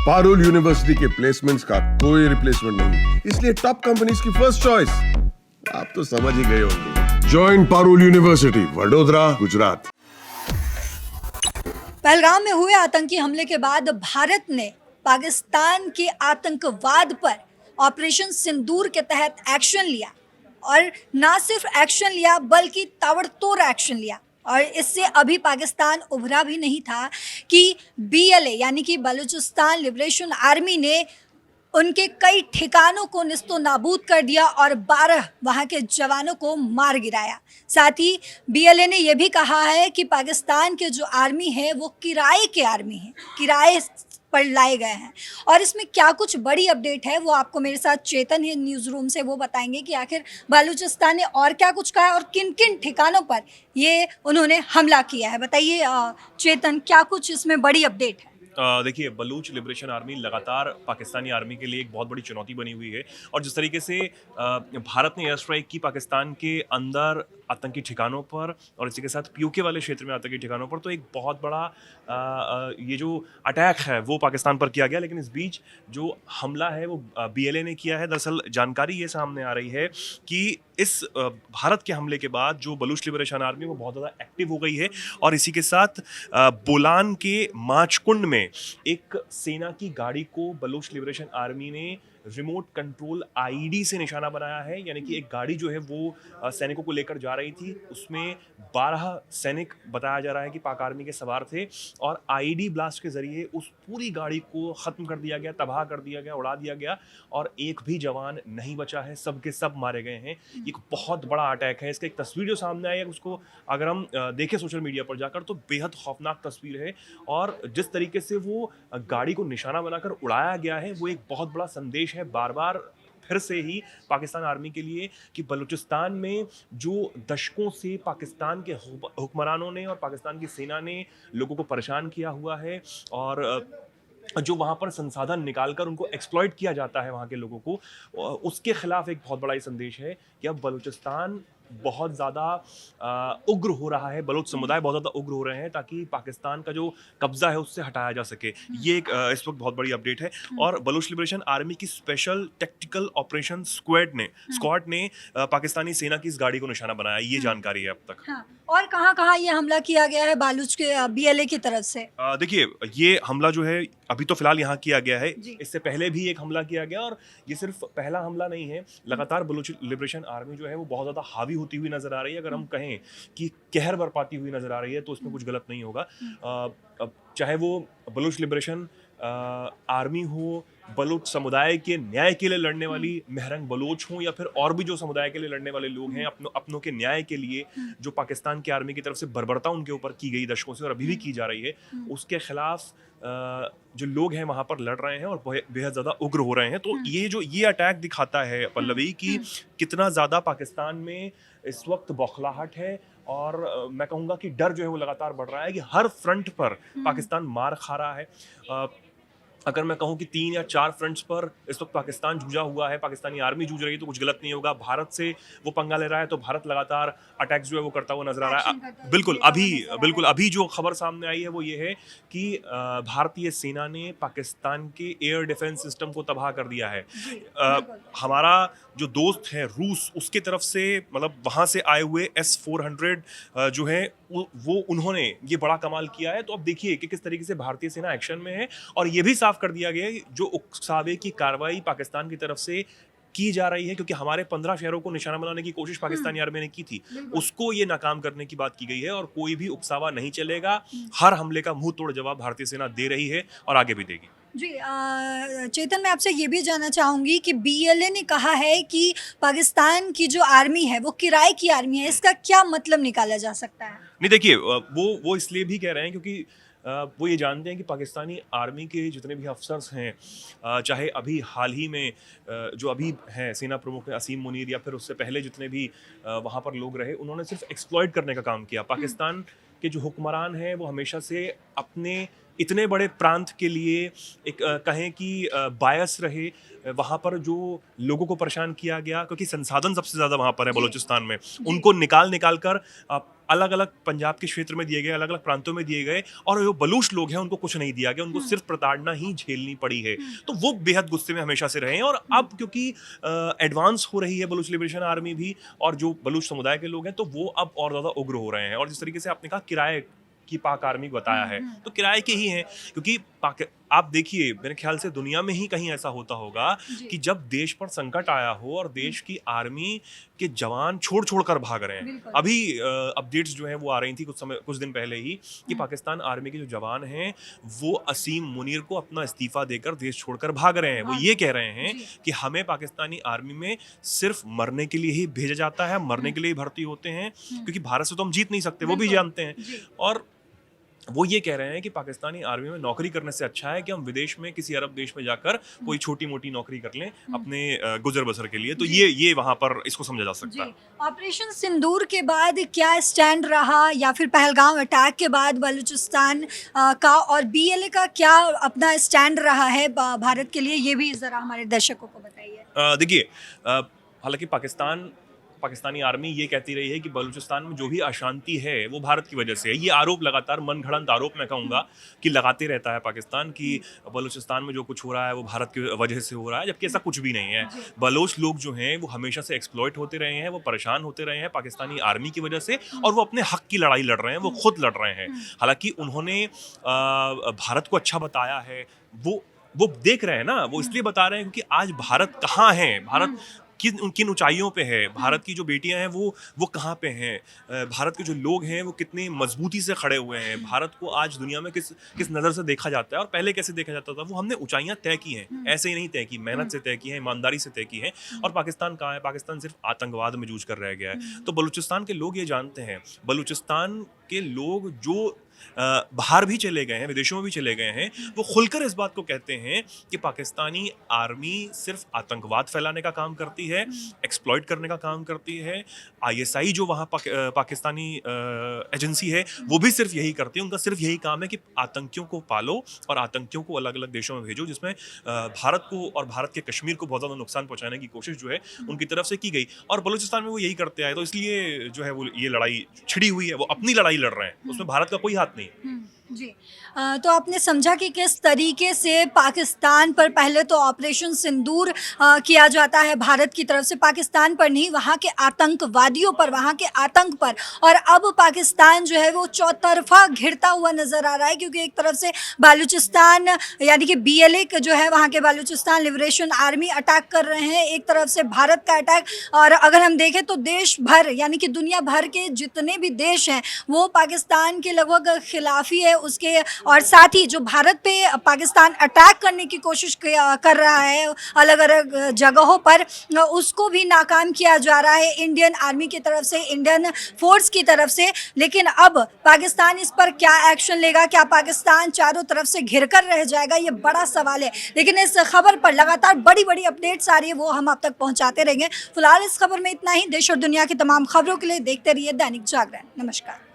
Parul university के placements का कोई रिप्लेसमेंट नहीं, इसलिए टॉप कंपनीज की फर्स्ट चॉइस। आप तो समझ ही गए होंगे। Join Parul university, Vadodara, Gujarat. पहलगाम में हुए आतंकी हमले के बाद भारत ने पाकिस्तान के आतंकवाद पर ऑपरेशन सिंदूर के तहत एक्शन लिया और ना सिर्फ एक्शन लिया बल्कि ताबड़तोड़ एक्शन लिया। और इससे अभी पाकिस्तान उभरा भी नहीं था कि BLA यानी कि बलूचिस्तान लिबरेशन आर्मी ने उनके कई ठिकानों को निस्तो नाबूद कर दिया और 12 वहाँ के जवानों को मार गिराया। साथ ही BLA ने यह भी कहा है कि पाकिस्तान के जो आर्मी है वो किराए के आर्मी है, किराए पर लाए गए हैं। और इसमें क्या कुछ बड़ी अपडेट है वो आपको मेरे साथ चेतन है न्यूज़ रूम से वो बताएंगे कि आखिर बलूचिस्तान ने और क्या कुछ कहा है और किन किन ठिकानों पर ये उन्होंने हमला किया है। बताइए चेतन, क्या कुछ इसमें बड़ी अपडेट है? देखिए, बलूच लिबरेशन आर्मी लगातार पाकिस्तानी आर्मी के लिए एक बहुत बड़ी चुनौती बनी हुई है और जिस तरीके से भारत ने एयर स्ट्राइक की पाकिस्तान के अंदर आतंकी ठिकानों पर और इसी के साथ POK वाले क्षेत्र में आतंकी ठिकानों पर, तो एक बहुत बड़ा ये जो अटैक है वो पाकिस्तान पर किया गया। लेकिन इस बीच जो हमला है वो BLA ने किया है। दरअसल जानकारी ये सामने आ रही है कि इस भारत के हमले के बाद जो बलूच लिबरेशन आर्मी वो बहुत ज़्यादा एक्टिव हो गई है और इसी के साथ बोलान के माचकुंड में एक सेना की गाड़ी को बलूच लिबरेशन आर्मी ने रिमोट कंट्रोल IED से निशाना बनाया है। यानी कि एक गाड़ी जो है वो सैनिकों को लेकर जा रही थी, उसमें 12 सैनिक बताया जा रहा है कि पाक आर्मी के सवार थे और IED ब्लास्ट के जरिए उस पूरी गाड़ी को ख़त्म कर दिया गया, तबाह कर दिया गया, उड़ा दिया गया और एक भी जवान नहीं बचा है, सब के सब मारे गए हैं। एक बहुत बड़ा अटैक है। इसका एक तस्वीर जो सामने आई है उसको अगर हम देखें सोशल मीडिया पर जाकर तो बेहद खौफनाक तस्वीर है और जिस तरीके से वो गाड़ी को निशाना बनाकर उड़ाया गया है वो एक बहुत बड़ा संदेश है बार बार फिर से ही पाकिस्तान आर्मी के लिए कि बलूचिस्तान में जो दशकों से पाकिस्तान के हुक्मरानों ने और पाकिस्तान की सेना ने लोगों को परेशान किया हुआ है और जो वहाँ पर संसाधन निकालकर उनको एक्सप्लॉइट किया जाता है वहाँ के लोगों को, उसके खिलाफ एक बहुत बड़ा ही संदेश है कि अब बलूचिस्तान बहुत ज़्यादा उग्र हो रहा है, बलूच समुदाय बहुत ज़्यादा उग्र हो रहे हैं ताकि पाकिस्तान का जो कब्जा है उससे हटाया जा सके। ये एक इस वक्त बहुत बड़ी अपडेट है। और बलूच लिबरेशन आर्मी की स्पेशल टेक्टिकल ऑपरेशन स्क्वाड ने पाकिस्तानी सेना की इस गाड़ी को निशाना बनाया, ये जानकारी है अब तक। हाँ। और कहाँ ये हमला किया गया है बालूच के BLA की तरफ से? देखिए, ये हमला जो है अभी तो फिलहाल यहाँ किया गया है, इससे पहले भी एक हमला किया गया और ये सिर्फ पहला हमला नहीं है। लगातार बलूच लिबरेशन आर्मी जो है वो बहुत ज़्यादा हावी होती हुई नजर आ रही है। अगर हम कहें कि कहर बरपाती हुई नजर आ रही है तो उसमें कुछ गलत नहीं होगा। चाहे वो बलूच लिबरेशन आर्मी हो, बलूच समुदाय के न्याय के लिए लड़ने वाली मेहरंग बलोच हों या फिर और भी जो समुदाय के लिए लड़ने वाले लोग हैं अपनों के न्याय के लिए, जो पाकिस्तान की आर्मी की तरफ से बर्बरता उनके ऊपर की गई दशकों से और अभी भी की जा रही है, उसके खिलाफ जो लोग हैं वहाँ पर लड़ रहे हैं और बेहद ज़्यादा उग्र हो रहे हैं। तो ये अटैक दिखाता है पल्लवी कि कितना ज़्यादा पाकिस्तान में इस वक्त बौखलाहट है और मैं कहूँगा कि डर जो है वो लगातार बढ़ रहा है कि हर फ्रंट पर पाकिस्तान मार खा रहा है। अगर मैं कहूँ कि 3 या 4 फ्रंट्स पर इस वक्त पाकिस्तान जूझा हुआ है, पाकिस्तानी आर्मी जूझ रही है तो कुछ गलत नहीं होगा। भारत से वो पंगा ले रहा है तो भारत लगातार अटैक्स जो है वो करता हुआ नजर आ रहा है। बिल्कुल अभी जो खबर सामने आई है वो ये है कि भारतीय सेना ने पाकिस्तान के एयर डिफेंस सिस्टम को तबाह कर दिया है। हमारा जो दोस्त है रूस, उसके तरफ से मतलब वहाँ से आए हुए S-400 जो है वो उन्होंने ये बड़ा कमाल किया है। तो अब देखिए कि किस तरीके से भारतीय सेना एक्शन में है और ये भी साफ कर दिया गया है जो उकसावे की कार्रवाई पाकिस्तान की तरफ से की जा रही है, क्योंकि हमारे 15 शहरों को निशाना बनाने की कोशिश पाकिस्तानी आर्मी ने की थी, उसको ये नाकाम करने की बात की गई है और कोई भी उकसावा नहीं चलेगा। हर हमले का मुंह तोड़ जवाब भारतीय सेना दे रही है और आगे भी देगी। जी चेतन, मैं आपसे ये भी जानना चाहूँगी कि BLA ने कहा है कि पाकिस्तान की जो आर्मी है वो किराए की आर्मी है, इसका क्या मतलब निकाला जा सकता है? नहीं, देखिए वो इसलिए भी कह रहे हैं क्योंकि वो ये जानते हैं कि पाकिस्तानी आर्मी के जितने भी अफसर्स हैं, चाहे अभी हाल ही में जो अभी हैं सेना प्रमुख असीम मुनीर या फिर उससे पहले जितने भी वहाँ पर लोग रहे, उन्होंने सिर्फ एक्सप्लॉइट करने का काम किया। पाकिस्तान के जो हुक्मरान हैं वो हमेशा से अपने इतने बड़े प्रांत के लिए एक कहें कि बायस रहे, वहाँ पर जो लोगों को परेशान किया गया, क्योंकि संसाधन सबसे ज़्यादा वहाँ पर है बलूचिस्तान में, उनको निकाल कर अलग अलग पंजाब के क्षेत्र में दिए गए, अलग अलग प्रांतों में दिए गए, और जो बलूच लोग हैं उनको कुछ नहीं दिया गया, उनको सिर्फ प्रताड़ना ही झेलनी पड़ी है। तो वो बेहद गुस्से में हमेशा से रहे हैं, और अब क्योंकि एडवांस हो रही है बलूच लिबरेशन आर्मी भी, और जो बलूच समुदाय के लोग हैं तो वो अब और ज़्यादा उग्र हो रहे हैं। और जिस तरीके से आपने कहा किराए की पाक आर्मी बताया है, तो किराए के ही हैं, क्योंकि आप देखिए, मेरे ख्याल से दुनिया में ही कहीं ऐसा होता होगा कि जब देश पर संकट आया हो और देश की आर्मी के जवान छोड़ कर भाग रहे हैं। अभी अपडेट्स जो हैं वो आ रही थी कुछ दिन पहले ही कि पाकिस्तान आर्मी के जो जवान हैं वो असीम मुनीर को अपना इस्तीफा देकर देश छोड़कर भाग रहे हैं। वो ये कह रहे हैं कि हमें पाकिस्तानी आर्मी में सिर्फ मरने के लिए ही भेजा जाता है, मरने के लिए ही भर्ती होते हैं, क्योंकि भारत से तो हम जीत नहीं सकते, वो भी जानते हैं। और वो ये कह रहे हैं कि पाकिस्तानी आर्मी में नौकरी करने से अच्छा है कि हम विदेश में किसी अरब देश में जाकर कोई छोटी मोटी नौकरी कर लें अपने गुजर बसर के लिए। तो ये वहाँ पर इसको समझा जा सकता है। ऑपरेशन सिंदूर के बाद क्या स्टैंड रहा, या फिर पहलगाम अटैक के बाद बलूचिस्तान का और बीएलए का क्या अपना स्टैंड रहा है भारत के लिए, ये भी ज़रा हमारे दर्शकों को बताइए। देखिए, हालांकि पाकिस्तानी आर्मी ये कहती रही है कि बलूचिस्तान में जो भी अशांति है वो भारत की वजह से है। ये आरोप लगातार मनगढ़ंत आरोप मैं कहूँगा कि लगाते रहता है पाकिस्तान कि बलूचिस्तान में जो कुछ हो रहा है वो भारत की वजह से हो रहा है, जबकि ऐसा कुछ भी नहीं है। बलोच लोग जो हैं वो हमेशा से एक्सप्लॉइट होते रहे हैं, वो परेशान होते रहे हैं पाकिस्तानी आर्मी की वजह से, और वो अपने हक की लड़ाई लड़ रहे हैं, वो खुद लड़ रहे हैं। हालांकि उन्होंने भारत को अच्छा बताया है, वो देख रहे हैं ना, वो इसलिए बता रहे हैं क्योंकि आज भारत कहाँ है, भारत किन ऊंचाइयों पे है, भारत की जो बेटियां हैं वो कहाँ पे हैं, भारत के जो लोग हैं वो कितनी मजबूती से खड़े हुए हैं, भारत को आज दुनिया में किस नज़र से देखा जाता है और पहले कैसे देखा जाता था। वो हमने ऊंचाइयां तय की हैं, ऐसे ही नहीं तय की, मेहनत से तय की है, ईमानदारी से तय की है। और पाकिस्तान कहाँ है? पाकिस्तान सिर्फ आतंकवाद में जूझ कर रह गया है। तो बलूचिस्तान के लोग ये जानते हैं, बलूचिस्तान के लोग जो बाहर भी चले गए हैं, विदेशों में भी चले गए हैं, वो खुलकर इस बात को कहते हैं कि पाकिस्तानी आर्मी सिर्फ आतंकवाद फैलाने का काम करती है, एक्सप्लॉइट करने का काम करती है। आईएसआई जो वहाँ पाकिस्तानी एजेंसी है वो भी सिर्फ यही करती है, उनका सिर्फ यही काम है कि आतंकियों को पालो और आतंकियों को अलग अलग देशों में भेजो, जिसमें भारत को और भारत के कश्मीर को बहुत ज़्यादा नुकसान पहुँचाने की कोशिश जो है उनकी तरफ से की गई। और बलूचिस्तान में वो यही करते आए, तो इसलिए जो है वो ये लड़ाई छिड़ी हुई है, वो अपनी लड़ाई लड़ रहे हैं, उसमें भारत का कोई हाथ नहीं। जी, तो आपने समझा कि किस तरीके से पाकिस्तान पर पहले तो ऑपरेशन सिंदूर किया जाता है भारत की तरफ से, पाकिस्तान पर नहीं, वहाँ के आतंकवादियों पर, वहाँ के आतंक पर, और अब पाकिस्तान जो है वो चौतरफा घिरता हुआ नज़र आ रहा है, क्योंकि एक तरफ से बालूचिस्तान यानी कि बीएलए जो है वहाँ के बालूचिस्तान लिबरेशन आर्मी अटैक कर रहे हैं, एक तरफ से भारत का अटैक, और अगर हम देखें तो देश भर यानी कि दुनिया भर के जितने भी देश हैं वो पाकिस्तान के लगभग खिलाफी है उसके, और साथ ही जो भारत पे पाकिस्तान अटैक करने की कोशिश कर रहा है अलग अलग जगहों पर, उसको भी नाकाम किया जा रहा है इंडियन आर्मी की तरफ से, इंडियन फोर्स की तरफ से। लेकिन अब पाकिस्तान इस पर क्या एक्शन लेगा, क्या पाकिस्तान चारों तरफ से घिर कर रह जाएगा, ये बड़ा सवाल है। लेकिन इस खबर पर लगातार बड़ी बड़ी अपडेट्स आ रही है, वो हम आप तक पहुँचाते रहेंगे। फिलहाल इस खबर में इतना ही। देश और दुनिया की तमाम खबरों के लिए देखते रहिए दैनिक जागरण। नमस्कार।